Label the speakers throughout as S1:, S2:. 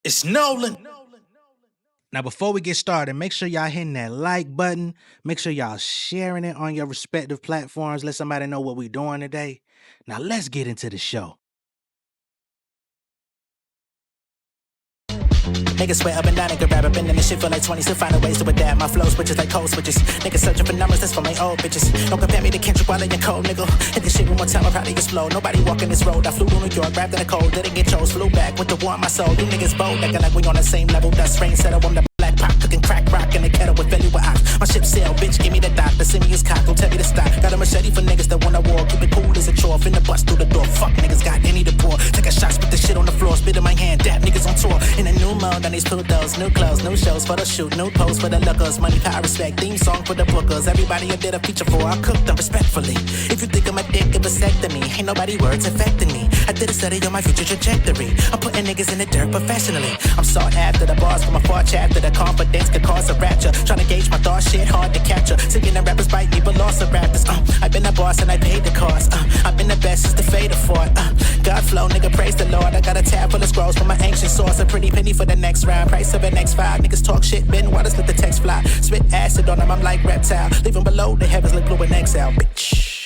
S1: It's Nolan. Now, before we get started, make sure y'all hitting that like button. Make sure y'all sharing it on your respective platforms. Let somebody know what we're doing today. Now, let's get into the show.
S2: Niggas swear up and down, nigga rap up in this shit feel like 20, still finding ways to adapt. My flow switches like code switches. Niggas searching for numbers, that's for my old bitches. Don't compare me to Kendrick while in your cold, nigga. Hit this shit one more time, I'll probably explode. Nobody walking this road. I flew to New York, wrapped in a cold, didn't get chose. Flew back with the war on my soul. You niggas bold, acting like we on the same level. Dust rain settle on the black pot, cooking crack rock in the kettle with belly with ox. My ship sail, bitch, give me the dock. The simius cock, don't tell me to stop. Got a machete for niggas that wanna war. Keep it cool as a chore, finna bust through the door. Fuck niggas, got any to pour. Take a shot, spit the shit on the floor, spit in my hand. Dap niggas on tour. In a new mode, on these pillows, new clothes, new shows, photo shoot, new posts for the lookers, money, power, respect, theme song for the bookers. Everybody I did a feature for, I cooked them respectfully. If you think I'm a dick, it vasectomy. Ain't nobody words affecting me. I did a study on my future trajectory. I'm putting niggas in the dirt professionally. I'm sought after the bars from a far chapter. The confidence could cause a rapture. Trying to gauge my thoughts, shit hard to capture. Singing the rappers bite me, but lost the rappers. I've been the boss and I paid the cost. I've been the best since the fade of fought. God flow, nigga, praise the Lord. I got a tab full of scrolls from my ancient source. A pretty penny for the next round. Price of an X5. Niggas talk shit, bend waters, let the text fly. Spit acid on them, I'm like reptile. Leave them below, the heavens look blue and exhale, bitch.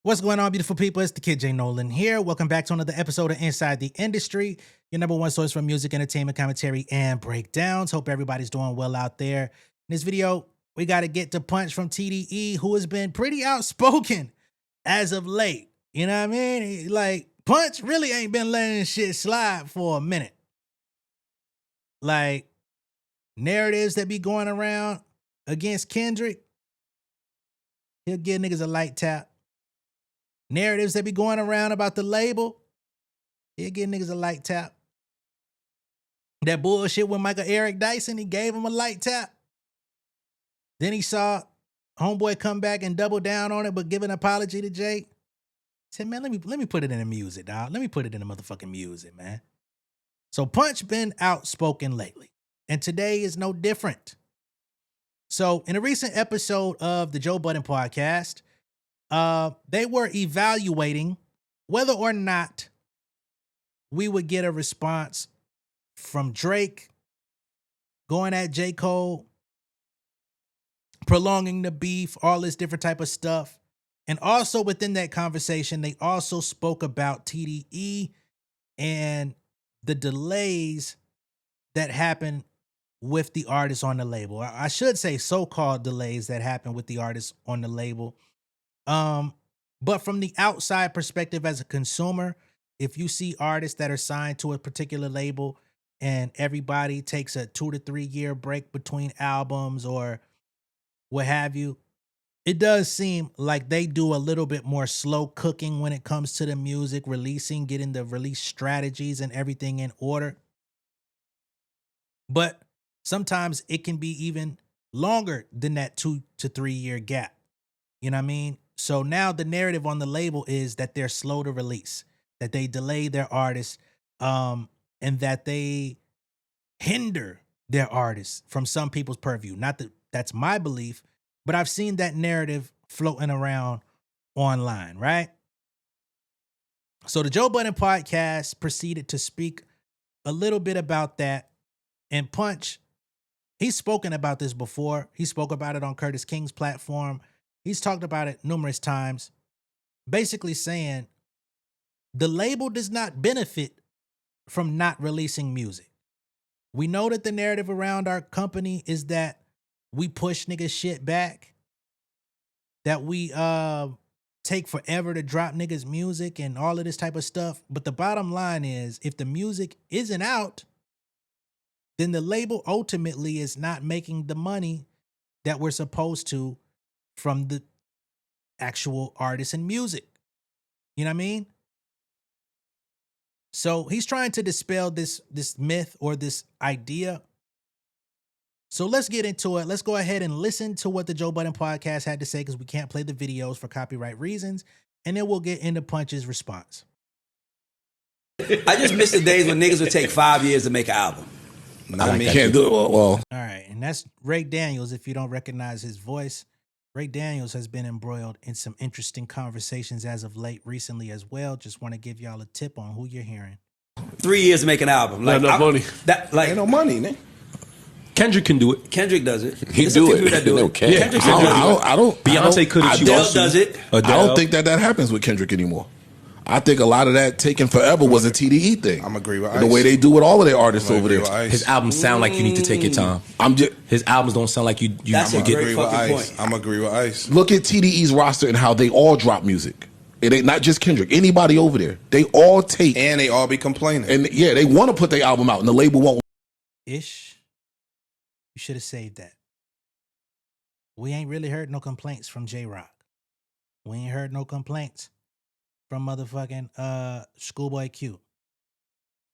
S1: What's going on, beautiful people? It's the kid J Nolan here. Welcome back to another episode of Inside the Industry, your number one source for music, entertainment, commentary, and breakdowns. Hope everybody's doing well out there. In this video, we got to get to Punch from TDE, who has been pretty outspoken as of late. You know what I mean? Like, Punch really ain't been letting shit slide for a minute. Like, narratives that be going around against Kendrick, he'll give niggas a light tap. Narratives that be going around about the label, he'll give niggas a light tap. That bullshit with Michael Eric Dyson, he gave him a light tap. Then he saw homeboy come back and double down on it, but give an apology to Jake. Said, man, let me put it in the music, dog. Let me put it in the motherfucking music, man. So Punch been outspoken lately, and today is no different. So in a recent episode of the Joe Budden podcast, they were evaluating whether or not we would get a response from Drake going at J. Cole, prolonging the beef, all this different type of stuff. And also within that conversation, they also spoke about TDE and the delays that happen with the artists on the label. I should say so-called delays that happen with the artists on the label. But from the outside perspective as a consumer, if you see artists that are signed to a particular label and everybody takes a 2 to 3 year break between albums or what have you, it does seem like they do a little bit more slow cooking when it comes to the music, releasing, getting the release strategies and everything in order. But sometimes it can be even longer than that 2 to 3 year gap. You know what I mean? So now the narrative on the label is that they're slow to release, that they delay their artists, and that they hinder their artists from some people's purview. Not that that's my belief, but I've seen that narrative floating around online, right? So the Joe Budden podcast proceeded to speak a little bit about that. And Punch, he's spoken about this before. He spoke about it on Curtis King's platform. He's talked about it numerous times, basically saying the label does not benefit from not releasing music. We know that the narrative around our company is that we push niggas shit back, that we take forever to drop niggas music and all of this type of stuff. But the bottom line is, if the music isn't out, then the label ultimately is not making the money that we're supposed to from the actual artists and music. You know what I mean? So he's trying to dispel this myth or this idea. So let's get into it. Let's go ahead and listen to what the Joe Budden podcast had to say, because we can't play the videos for copyright reasons. And then we'll get into Punch's response.
S3: I just miss the days when niggas would take 5 years to make an album.
S4: I can't do it. Well,
S1: All right. And that's Ray Daniels. If you don't recognize his voice, Ray Daniels has been embroiled in some interesting conversations as of late recently as well. Just want to give y'all a tip on who you're hearing.
S3: 3 years to make an album.
S4: Not enough money.
S5: Ain't no money, man.
S6: Kendrick can do it.
S3: Kendrick does it.
S4: He
S3: There's
S4: do
S3: a few
S4: it.
S3: people that do
S4: No,
S3: it.
S4: Kendrick.
S3: Kendrick
S4: I don't.
S6: Beyonce could if she
S3: Adele
S6: wants to.
S3: does it.
S4: I don't think that happens with Kendrick anymore. I think a lot of that taking forever was a TDE thing.
S5: I'm agree with
S4: the
S5: Ice.
S4: way they do with all of their artists over there.
S6: His albums sound like you need to take your time. His albums don't sound like you.
S3: That's a
S6: get.
S3: great fucking point.
S5: I'm agree with Ice.
S4: Look at TDE's roster and how they all drop music. It ain't not just Kendrick. Anybody over there, they all take
S5: And they all be complaining.
S4: and yeah, they want to put their album out, and the label won't.
S1: Ish. You should have saved that. We ain't really heard no complaints from J-Rock. We ain't heard no complaints from motherfucking Schoolboy Q.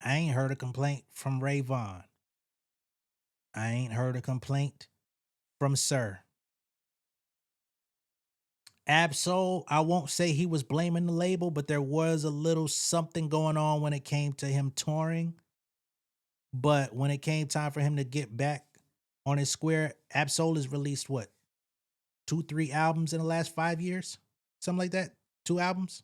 S1: I ain't heard a complaint from Ray Vaughn. I ain't heard a complaint from Sir. Absol, I won't say he was blaming the label, but there was a little something going on when it came to him touring. But when it came time for him to get back on his square, Absol has released what? 2-3 albums in the last 5 years? Something like that? 2 albums?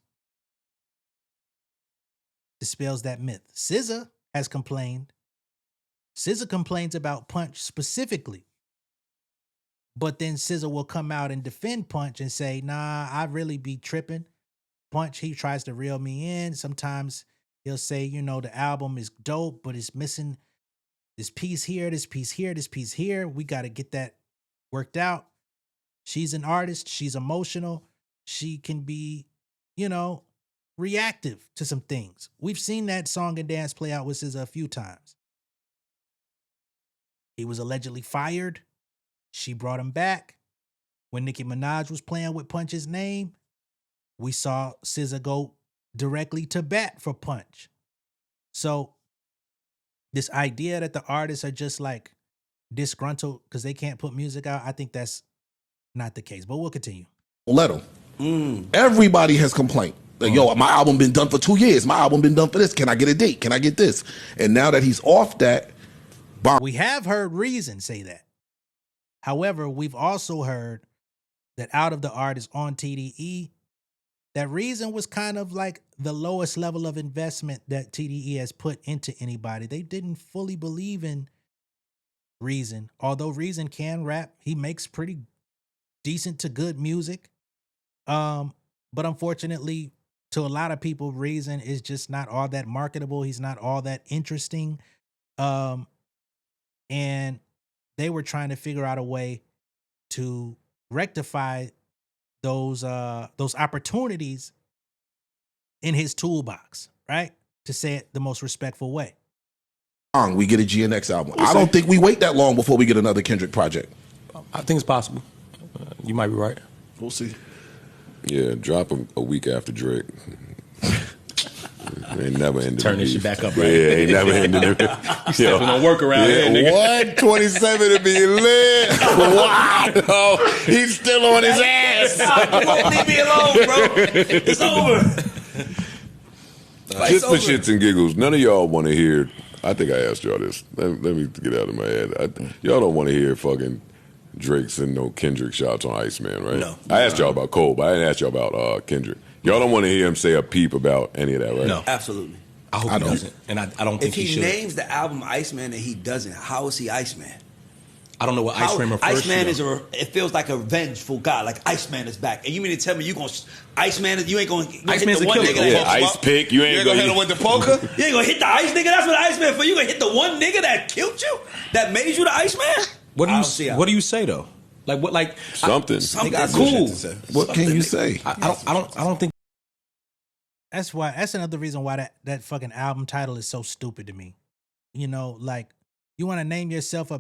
S1: Dispels that myth. SZA has complained. SZA complains about Punch specifically. But then SZA will come out and defend Punch and say, nah, I really be tripping. Punch, he tries to reel me in. Sometimes he'll say, you know, the album is dope, but it's missing this piece here, this piece here, this piece here. We got to get that worked out. She's an artist. She's emotional. She can be, you know, reactive to some things. We've seen that song and dance play out with SZA a few times. He was allegedly fired. She brought him back. When Nicki Minaj was playing with Punch's name, we saw SZA go directly to bat for Punch. So this idea that the artists are just like disgruntled because they can't put music out, I think that's not the case. But we'll continue.
S4: Let them. Everybody has complained. Like, yo, my album been done for 2 years. My album been done for this. Can I get a date? Can I get this? And now that he's off that,
S1: We have heard Reason say that. However, we've also heard that out of the artists on TDE, that Reason was kind of like the lowest level of investment that TDE has put into anybody. They didn't fully believe in Reason. Although Reason can rap, he makes pretty decent to good music. But unfortunately, to a lot of people, Reason is just not all that marketable. He's not all that interesting. And they were trying to figure out a way to rectify those opportunities in his toolbox, right? To say it the most respectful way.
S4: we get a GNX album. I don't think we wait that long before we get another Kendrick project.
S6: I think it's possible. You might be right.
S4: We'll see.
S7: Yeah, drop a week after Drake. Ain't never ended.
S6: Turn this shit back up, right?
S7: Yeah, ain't never ended.
S6: Stepping on work around here, nigga.
S7: 127 to be lit. Wow, he's still on his ass.
S3: Leave me alone, bro. It's over.
S7: Just for shits and giggles, none of y'all want to hear. I think I asked y'all this. Let me get out of my head. Y'all don't want to hear fucking Drake send no Kendrick shots on Iceman, right?
S3: No.
S7: I asked y'all about Cole, but I didn't ask y'all about Kendrick. Y'all don't want to hear him say a peep about any of that, right?
S6: No.
S3: Absolutely.
S6: I hope he doesn't. And I don't think
S3: If he
S6: should.
S3: names the album Iceman and he doesn't, how is he Iceman?
S6: I don't know what Iceman refers
S3: Iceman
S6: to.
S3: is it feels like a vengeful guy. Like Iceman is back, and you mean to tell me you gonna Iceman? You ain't gonna
S6: Iceman's
S3: hit the
S6: a
S3: one
S6: killer.
S3: nigga that
S7: Yeah,
S3: fucks him
S7: ice
S3: up?
S7: pick. You ain't
S5: gonna hit him with the poker?
S3: You ain't gonna hit the ice nigga. That's what Iceman for. You gonna hit the one nigga that killed you, that made you the Iceman?
S6: What do you say though? Like what? Like
S7: Something.
S3: Something
S6: cool.
S4: What can you say?
S6: I don't think.
S1: That's another reason why that fucking album title is so stupid to me. You know, like you want to name yourself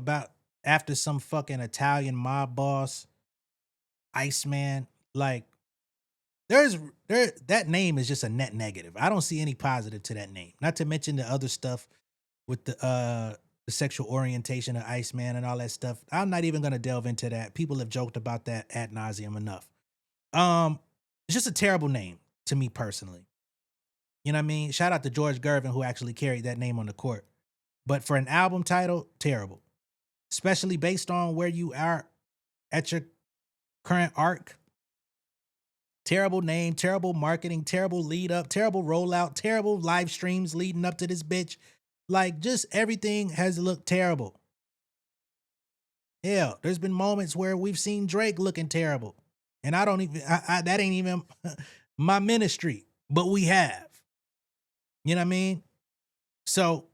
S1: after some fucking Italian mob boss, Iceman. Like that name is just a net negative. I don't see any positive to that name. Not to mention the other stuff with the sexual orientation of Iceman and all that stuff. I'm not even gonna delve into that. People have joked about that ad nauseum enough. It's just a terrible name to me personally. You know what I mean? Shout out to George Gervin who actually carried that name on the court. But for an album title, terrible. Especially based on where you are at your current arc. Terrible name, terrible marketing, terrible lead up, terrible rollout, terrible live streams leading up to this bitch. Like, just everything has looked terrible. Hell, there's been moments where we've seen Drake looking terrible. And I don't even, that ain't even my ministry, but we have. You know what I mean? So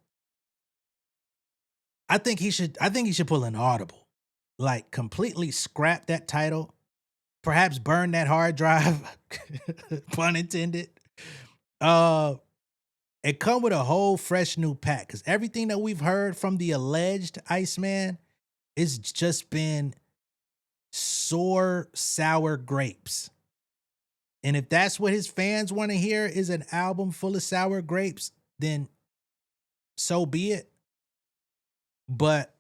S1: I think he should pull an audible. Like, completely scrap that title. Perhaps burn that hard drive, pun intended. And come with a whole fresh new pack. Because everything that we've heard from the alleged Iceman is just been sour grapes. And if that's what his fans want to hear is an album full of sour grapes, then so be it. But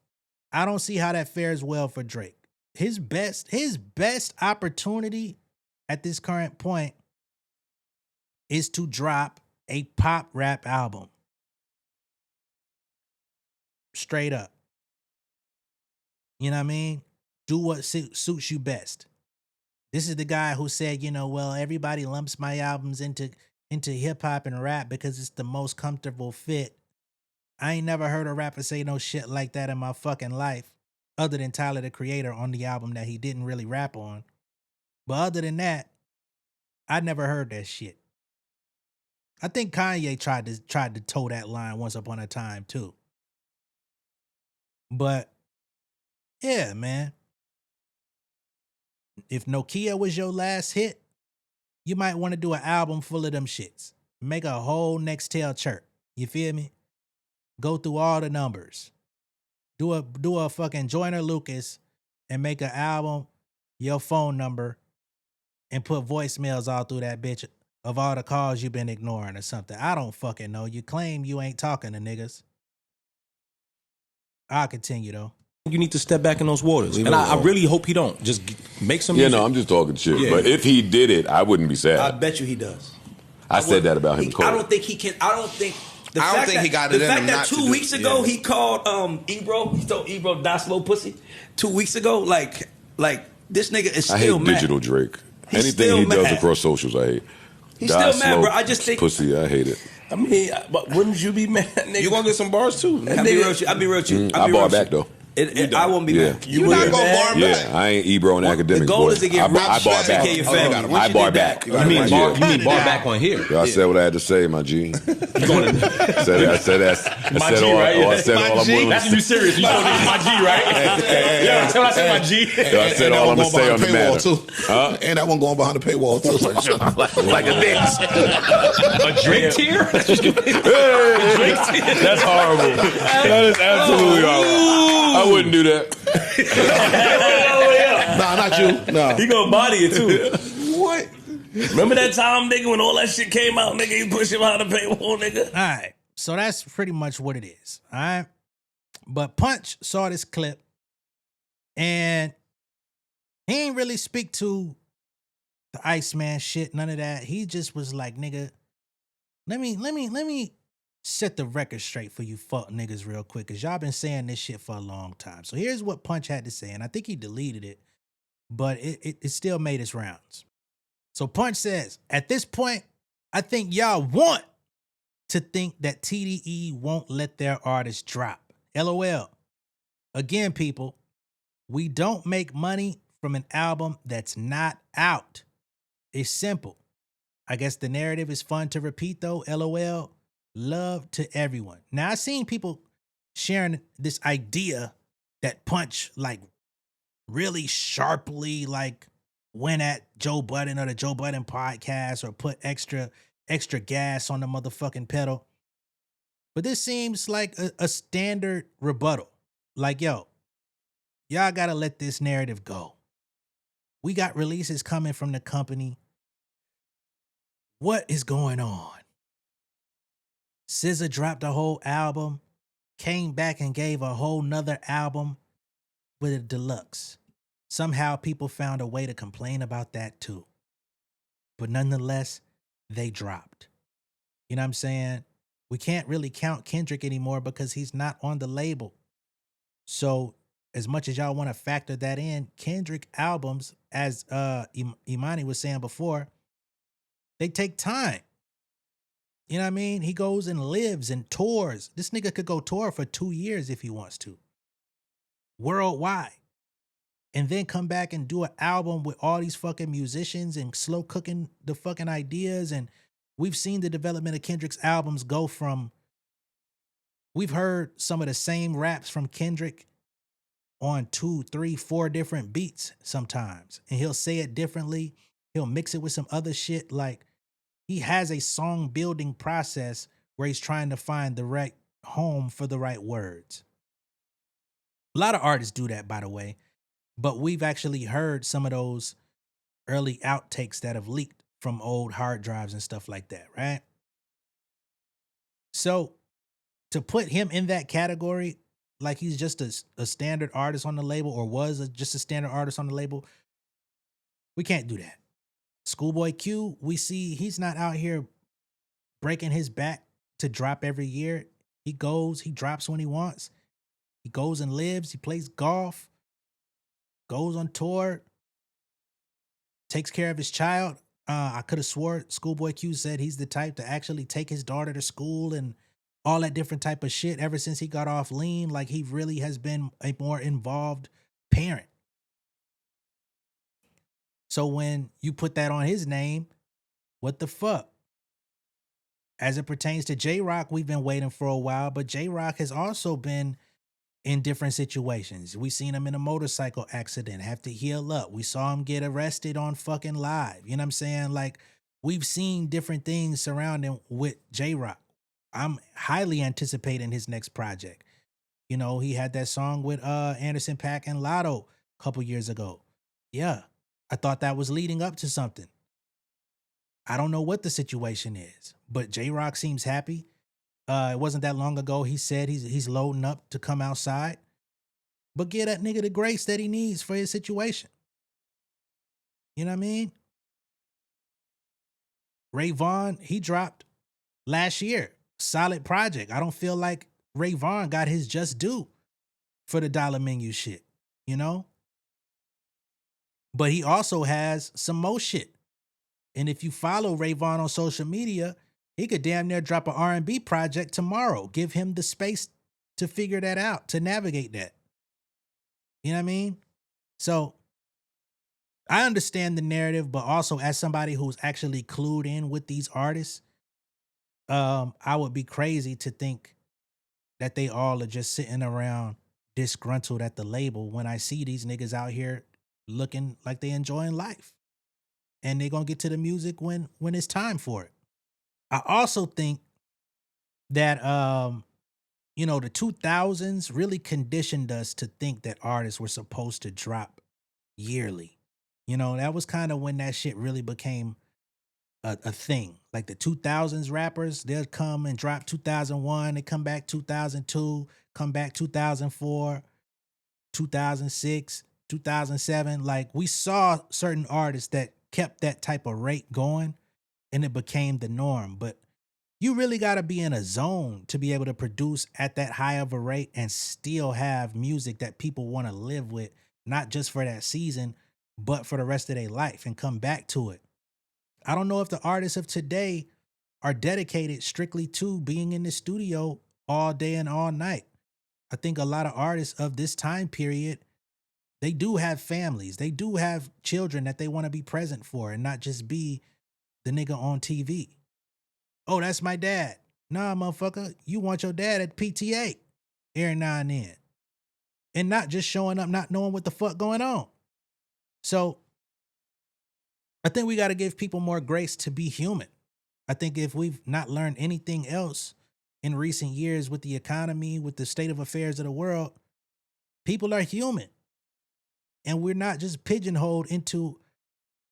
S1: I don't see how that fares well for Drake. His best opportunity at this current point is to drop a pop rap album. Straight up. You know what I mean? Do what suits you best. This is the guy who said, well, everybody lumps my albums into hip hop and rap because it's the most comfortable fit. I ain't never heard a rapper say no shit like that in my fucking life, other than Tyler the Creator on the album that he didn't really rap on. But other than that, I never heard that shit. I think Kanye tried to toe that line once upon a time too. But yeah, man. If Nokia was your last hit, you might want to do an album full of them shits. Make a whole Nextel chart. You feel me? Go through all the numbers. Do a fucking Joyner Lucas and make an album, your phone number, and put voicemails all through that bitch of all the calls you've been ignoring or something. I don't fucking know. You claim you ain't talking to niggas. I'll continue though.
S6: You need to step back in those waters. And I really hope he don't. Just make some music.
S7: I'm just talking shit.
S6: Yeah.
S7: But if he did it, I wouldn't be sad.
S3: I bet you he does.
S7: I said that about him.
S3: I don't think he can. I don't think he got it in him. The fact that 2 weeks ago he called Ebro, he told Ebro die slow pussy. 2 weeks ago, like this nigga is still mad.
S7: I hate digital Drake. Anything he does across socials, I hate.
S3: He's still mad, bro. I just think
S7: pussy. I hate it.
S6: I mean, but wouldn't you be mad, nigga?
S5: You gonna get some bars too?
S3: I'll be real with you.
S7: I bar back though.
S3: I won't be mad.
S5: You're not gonna bar back.
S7: Yeah, I ain't Ebro and academics.
S3: The goal is to get
S7: I bar back. I bar back.
S6: You mean bar back on here?
S7: I said what I had to say, my G. I said
S6: my G, right?
S7: I said all I'm willing.
S6: That's you serious. You told me my G, right? Yeah, tell I said my G.
S7: I said all I'm gonna say on the matter.
S4: And that one going behind the paywall too.
S7: Like a bitch.
S6: A Drake tier?
S7: That's horrible. That is absolutely horrible. I wouldn't do that.
S4: Nah, not you. No.
S6: He gonna body it too.
S4: What?
S6: Remember that time, nigga, when all that shit came out, nigga, you push him behind the paywall, nigga?
S1: All right. So that's pretty much what it is. All right. But Punch saw this clip and he ain't really speak to the Iceman shit, none of that. He just was like, nigga, let me set the record straight for you fuck niggas real quick, because y'all been saying this shit for a long time. So here's what Punch had to say, and I think he deleted it, but it still made its rounds. So Punch says, at this point, I think y'all want to think that TDE won't let their artists drop. LOL. Again, people, we don't make money from an album that's not out. It's simple. I guess the narrative is fun to repeat though. LOL. Love to everyone. Now, I've seen people sharing this idea that Punch like really sharply like went at Joe Budden or the Joe Budden podcast or put extra gas on the motherfucking pedal. But this seems like a standard rebuttal. Like, yo, y'all gotta let this narrative go. We got releases coming from the company. What is going on? SZA dropped a whole album, came back and gave a whole nother album with a deluxe. Somehow people found a way to complain about that too. But nonetheless, they dropped. You know what I'm saying? We can't really count Kendrick anymore because he's not on the label. So as much as y'all want to factor that in, Kendrick albums, as Imani was saying before, They take time. You know what I mean? He goes and lives and tours. This nigga could go tour for 2 years if he wants to. Worldwide. And then come back and do an album with all these fucking musicians and slow cooking the fucking ideas. And we've seen the development of Kendrick's albums go from, we've heard some of the same raps from Kendrick on 2, 3, 4 different beats sometimes. And he'll say it differently. He'll mix it with some other shit. Like, he has a song building process where he's trying to find the right home for the right words. A lot of artists do that, by the way. But we've actually heard some of those early outtakes that have leaked from old hard drives and stuff like that, right? So to put him in that category, like he's just a standard artist on the label, or was just a standard artist on the label, we can't do that. Schoolboy Q, we see he's not out here breaking his back to drop every year. He goes, he drops when he wants. He goes and lives, he plays golf, goes on tour, takes care of his child. I could have swore Schoolboy Q said he's the type to actually take his daughter to school and all that different type of shit ever since he got off lean. Like, he really has been a more involved parent. So when you put that on his name, what the fuck? As it pertains to J-Rock, we've been waiting for a while, but J-Rock has also been in different situations. We seen him in a motorcycle accident, have to heal up. We saw him get arrested on fucking live. You know what I'm saying? Like, we've seen different things surrounding with J-Rock. I'm highly anticipating his next project. You know, he had that song with Anderson .Paak and Lotto a couple years ago. Yeah, I thought that was leading up to something. I don't know what the situation is, but J-Rock seems happy. It wasn't that long ago he said he's loading up to come outside. But give that nigga the grace that he needs for his situation. You know what I mean? Ray Vaughn, he dropped last year. Solid project. I don't feel like Ray Vaughn got his just due for the dollar menu shit, you know? But he also has some more shit. And if you follow Ray Vaughn on social media, he could damn near drop an R&B project tomorrow. Give him the space to figure that out, to navigate that. You know what I mean? So I understand the narrative, but also as somebody who's actually clued in with these artists, I would be crazy to think that they all are just sitting around disgruntled at the label when I see these niggas out here looking like they enjoying life. And they're going to get to the music when it's time for it. I also think that, you know, the 2000s really conditioned us to think that artists were supposed to drop yearly. You know, that was kind of when that shit really became a thing. Like the 2000s rappers, they'll come and drop 2001, they come back 2002, come back 2004, 2006, 2007. Like, we saw certain artists that kept that type of rate going and it became the norm. But you really got to be in a zone to be able to produce at that high of a rate and still have music that people want to live with, not just for that season, but for the rest of their life and come back to it. I don't know if the artists of today are dedicated strictly to being in the studio all day and all night. I think a lot of artists of this time period, they do have families. They do have children that they want to be present for and not just be the nigga on TV. Oh, that's my dad. Nah, motherfucker, you want your dad at PTA every now and then. And not just showing up, not knowing what the fuck going on. So I think we got to give people more grace to be human. I think if we've not learned anything else in recent years with the economy, with the state of affairs of the world, people are human. And we're not just pigeonholed into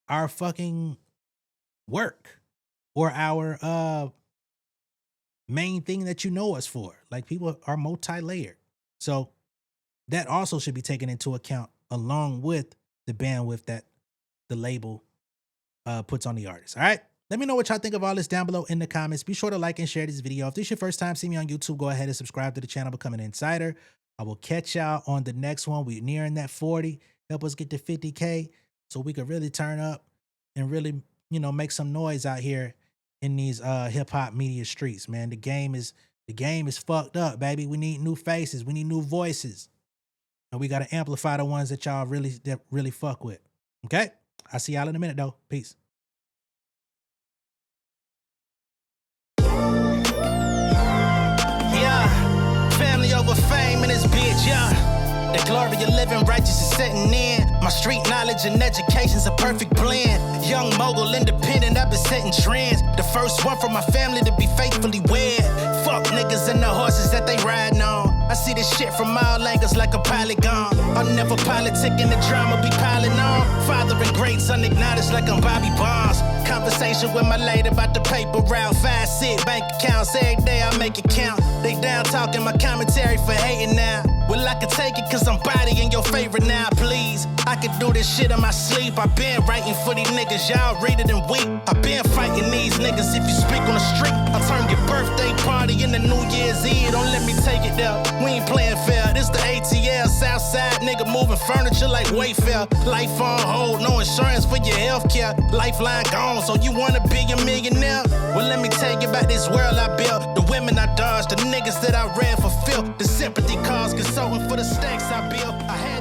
S1: our fucking work or our main thing that you know us for. Like, people are multi-layered. So that also should be taken into account along with the bandwidth that the label puts on the artist. All right. Let me know what y'all think of all this down below in the comments. Be sure to like and share this video. If this is your first time seeing me on YouTube, go ahead and subscribe to the channel, become an insider. I will catch y'all on the next one. We're nearing that 40. Help us get to 50K so we can really turn up and really make some noise out here in these hip hop media streets, man. The game is fucked up, baby. We need new faces. We need new voices. And we got to amplify the ones that y'all really fuck with. Okay? I'll see y'all in a minute, though. Peace.
S2: Yeah, family over fame in this bitch, yeah. The glory of living righteous is setting in. My street knowledge and education's a perfect blend. Young mogul, independent, I've been setting trends. The first one from my family to be faithfully wed. Fuck niggas and the horses that they riding on. I see this shit from all angles like a polygon. I'm never politicking, the drama be piling on. Father and greats unacknowledged like I'm Bobby Bonds. Conversation with my lady about the paper route. 5-6 bank accounts, every day I make it count. They down talking my commentary for hating now. Well, I can take it cause I'm bodying your favorite now, please. I could do this shit in my sleep. I been writing for these niggas, y'all read it and weep. I been fighting these niggas if you speak on the street. I'll turn your birthday party into New Year's Eve. Don't let me take it there. We ain't playing fair. This the ATL, Southside nigga moving furniture like Wayfair. Life on hold, no insurance for your healthcare. Lifeline gone, so you wanna be a millionaire? Well, let me tell you about this world I built. The women I dodged, the niggas that I read for filth. The sympathy calls, consulting for the stacks I built. I had